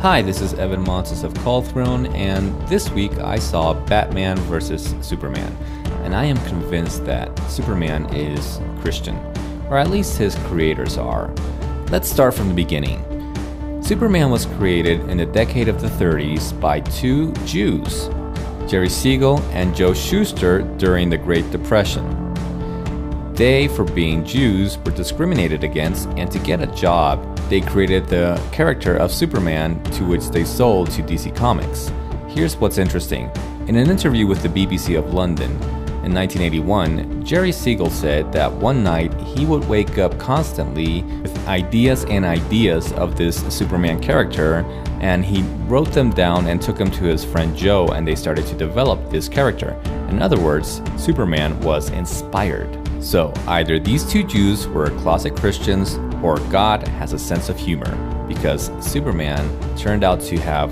Hi, this is Evan Montes of Call Throne, and this week I saw Batman vs. Superman, and I am convinced that Superman is Christian, or at least his creators are. Let's start from the beginning. Superman was created in the decade of the 30s by two Jews, Jerry Siegel and Joe Shuster, during the Great Depression. They, for being Jews, were discriminated against, and to get a job, they created the character of Superman, to which they sold to DC Comics. Here's what's interesting. In an interview with the BBC of London in 1981, Jerry Siegel said that one night he would wake up constantly with ideas and ideas of this Superman character, and he wrote them down and took them to his friend Joe, and they started to develop this character. In other words, Superman was inspired. So either these two Jews were closet Christians, or God has a sense of humor, because Superman turned out to have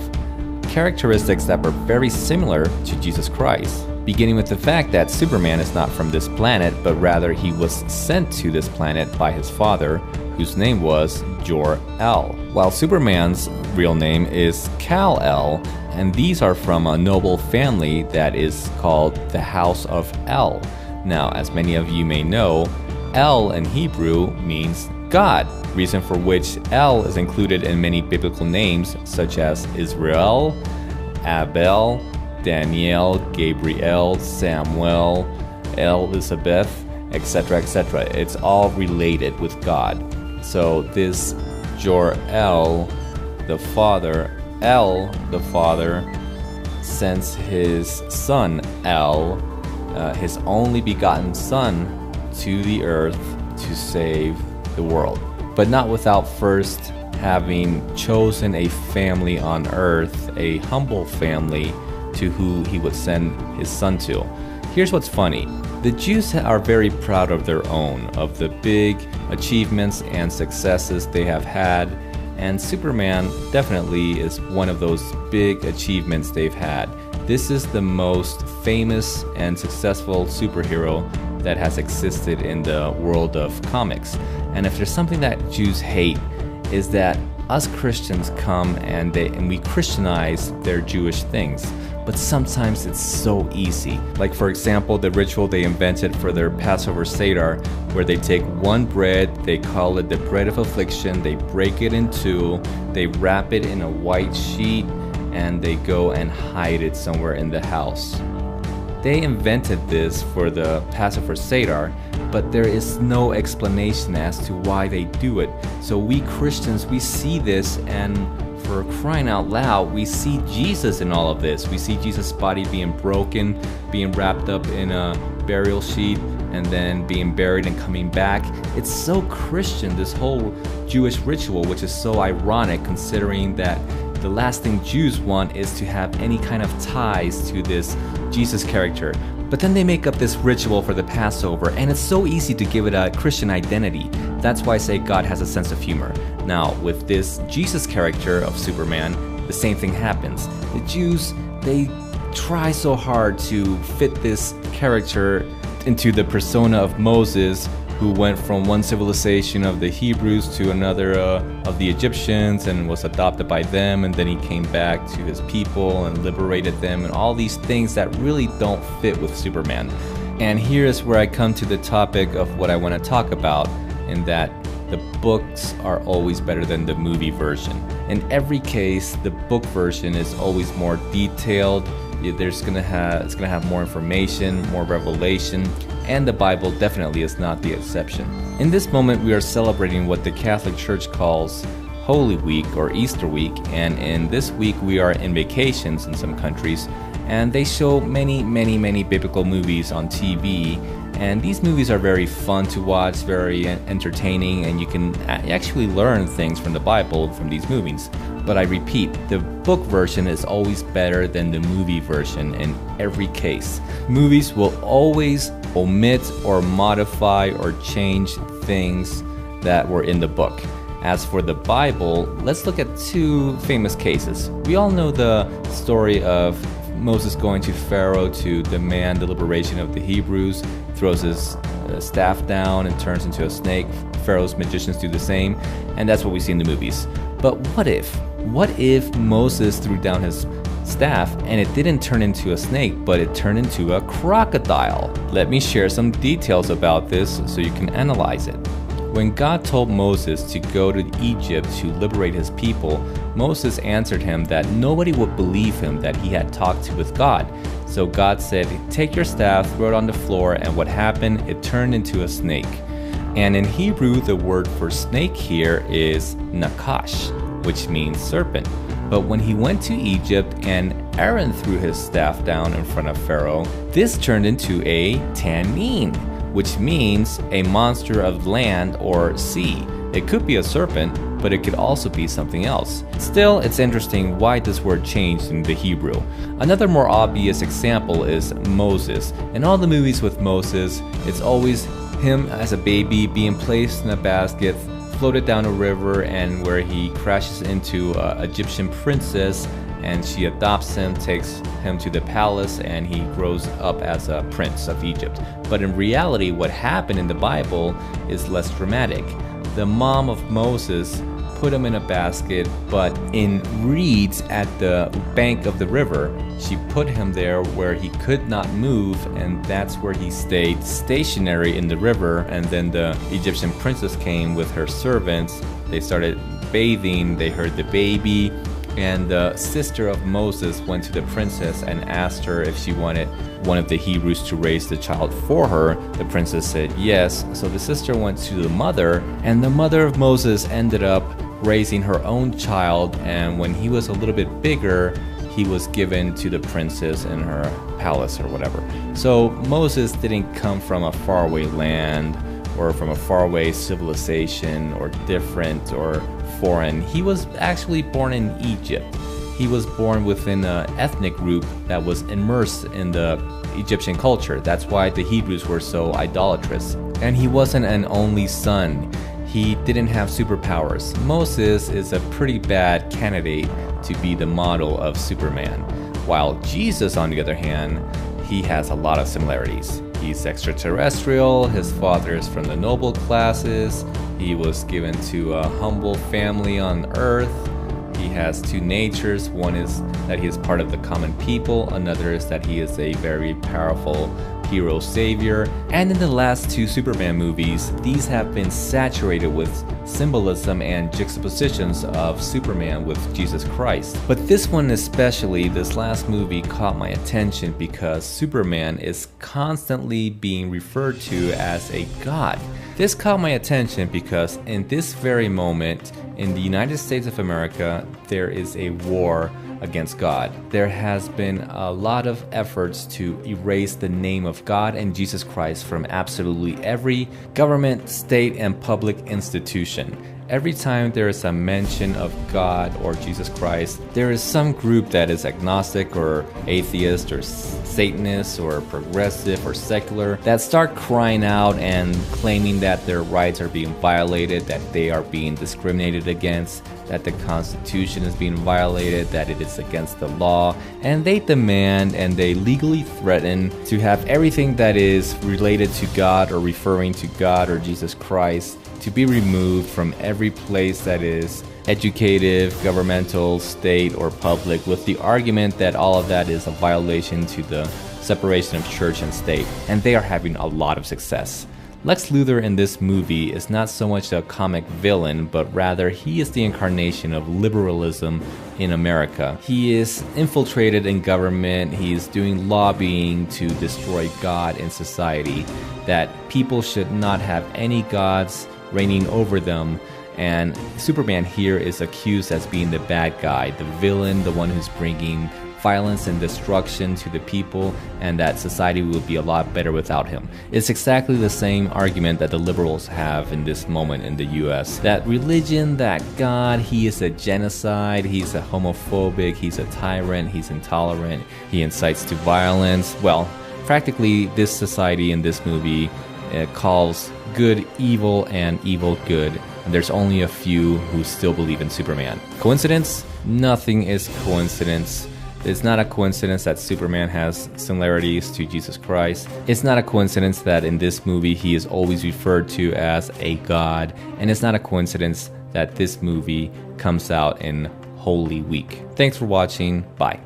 characteristics that were very similar to Jesus Christ, beginning with the fact that Superman is not from this planet, but rather he was sent to this planet by his father, whose name was Jor-El, while Superman's real name is Kal-El, and these are from a noble family that is called the House of El. Now, as many of you may know, El in Hebrew means God, reason for which El is included in many biblical names such as Israel, Abel, Daniel, Gabriel, Samuel, Elizabeth, etc., etc. It's all related with God. So this Jor-El, the father, El, the father, sends his son El, his only begotten son, to the earth to save the world, but not without first having chosen a family on earth, a humble family, to who he would send his son to. Here's what's funny. The Jews are very proud of their own, of the big achievements and successes they have had, and Superman definitely is one of those big achievements they've had. This is the most famous and successful superhero that has existed in the world of comics. And if there's something that Jews hate, is that us Christians come and we Christianize their Jewish things. But sometimes it's so easy. Like, for example, the ritual they invented for their Passover Seder, where they take one bread, they call it the bread of affliction, they break it in two, they wrap it in a white sheet, and they go and hide it somewhere in the house. They invented this for the Passover Seder, but there is no explanation as to why they do it. So we Christians, we see this, and for crying out loud, we see Jesus in all of this. We see Jesus' body being broken, being wrapped up in a burial sheet, and then being buried and coming back. It's so Christian, this whole Jewish ritual, which is so ironic considering that the last thing Jews want is to have any kind of ties to this Jesus character. But then they make up this ritual for the Passover, and it's so easy to give it a Christian identity. That's why I say God has a sense of humor. Now, with this Jesus character of Superman, the same thing happens. The Jews, they try so hard to fit this character into the persona of Moses, who went from one civilization of the Hebrews to another of the Egyptians and was adopted by them, and then he came back to his people and liberated them, and all these things that really don't fit with Superman. And here is where I come to the topic of what I want to talk about, in that the books are always better than the movie version. In every case, the book version is always more detailed. It's gonna have more information, more revelation, and the Bible definitely is not the exception. In this moment, we are celebrating what the Catholic Church calls Holy Week or Easter Week, and in this week we are in vacations in some countries, and they show many biblical movies on TV, and these movies are very fun to watch, very entertaining, and you can actually learn things from the Bible from these movies. But I repeat, the book version is always better than the movie version in every case. Movies will always omit or modify or change things that were in the book. As for the Bible, let's look at two famous cases. We all know the story of Moses going to Pharaoh to demand the liberation of the Hebrews, throws his staff down and turns into a snake. Pharaoh's magicians do the same, and that's what we see in the movies. But what if What if Moses threw down his staff and it didn't turn into a snake, but it turned into a crocodile? Let me share some details about this so you can analyze it. When God told Moses to go to Egypt to liberate his people, Moses answered him that nobody would believe him that he had talked with God. So God said, take your staff, throw it on the floor, and what happened? It turned into a snake. And in Hebrew, the word for snake here is nakash, which means serpent. But when he went to Egypt and Aaron threw his staff down in front of Pharaoh, this turned into a tanin, which means a monster of land or sea. It could be a serpent, but it could also be something else. Still, it's interesting why this word changed in the Hebrew. Another more obvious example is Moses. In all the movies with Moses, it's always him as a baby being placed in a basket, floated down a river, and where he crashes into an Egyptian princess, and she adopts him, takes him to the palace, and he grows up as a prince of Egypt. But in reality, what happened in the Bible is less dramatic. The mom of Moses put him in a basket, but in reeds at the bank of the river, she put him there where he could not move, and that's where he stayed stationary in the river. And then the Egyptian princess came with her servants. They started bathing, they heard the baby, and the sister of Moses went to the princess and asked her if she wanted one of the Hebrews to raise the child for her. The princess said yes. So the sister went to the mother, and the mother of Moses ended up raising her own child, and when he was a little bit bigger, he was given to the princess in her palace or whatever. So Moses didn't come from a faraway land or from a faraway civilization or different or foreign. He was actually born in Egypt. He was born within an ethnic group that was immersed in the Egyptian culture. That's why the Hebrews were so idolatrous. And he wasn't an only son. He didn't have superpowers. Moses is a pretty bad candidate to be the model of Superman. While Jesus, on the other hand, he has a lot of similarities. He's extraterrestrial, his father is from the noble classes, he was given to a humble family on earth. He has two natures. One is that he is part of the common people. Another is that he is a very powerful hero savior. And in the last two Superman movies, these have been saturated with symbolism and juxtapositions of Superman with Jesus Christ. But this one especially, this last movie, caught my attention because Superman is constantly being referred to as a god. This caught my attention because in this very moment, in the United States of America, there is a war against God. There has been a lot of efforts to erase the name of God and Jesus Christ from absolutely every government, state, and public institution. Every time there is a mention of God or Jesus Christ, there is some group that is agnostic or atheist or Satanist or progressive or secular that start crying out and claiming that their rights are being violated, that they are being discriminated against, that the Constitution is being violated, that it is against the law, and they demand and they legally threaten to have everything that is related to God or referring to God or Jesus Christ to be removed from every place that is educative, governmental, state, or public, with the argument that all of that is a violation to the separation of church and state. And they are having a lot of success. Lex Luthor in this movie is not so much a comic villain, but rather he is the incarnation of liberalism in America. He is infiltrated in government, he is doing lobbying to destroy God in society, that people should not have any gods reigning over them. And Superman here is accused as being the bad guy, the villain, the one who's bringing violence and destruction to the people, and that society would be a lot better without him. It's exactly the same argument that the liberals have in this moment in the US. That religion, that God, he is a genocide, he's a homophobic, he's a tyrant, he's intolerant, he incites to violence. Well, practically this society in this movie calls good evil and evil good. And there's only a few who still believe in Superman. Coincidence? Nothing is coincidence. It's not a coincidence that Superman has similarities to Jesus Christ. It's not a coincidence that in this movie he is always referred to as a god. And it's not a coincidence that this movie comes out in Holy Week. Thanks for watching. Bye.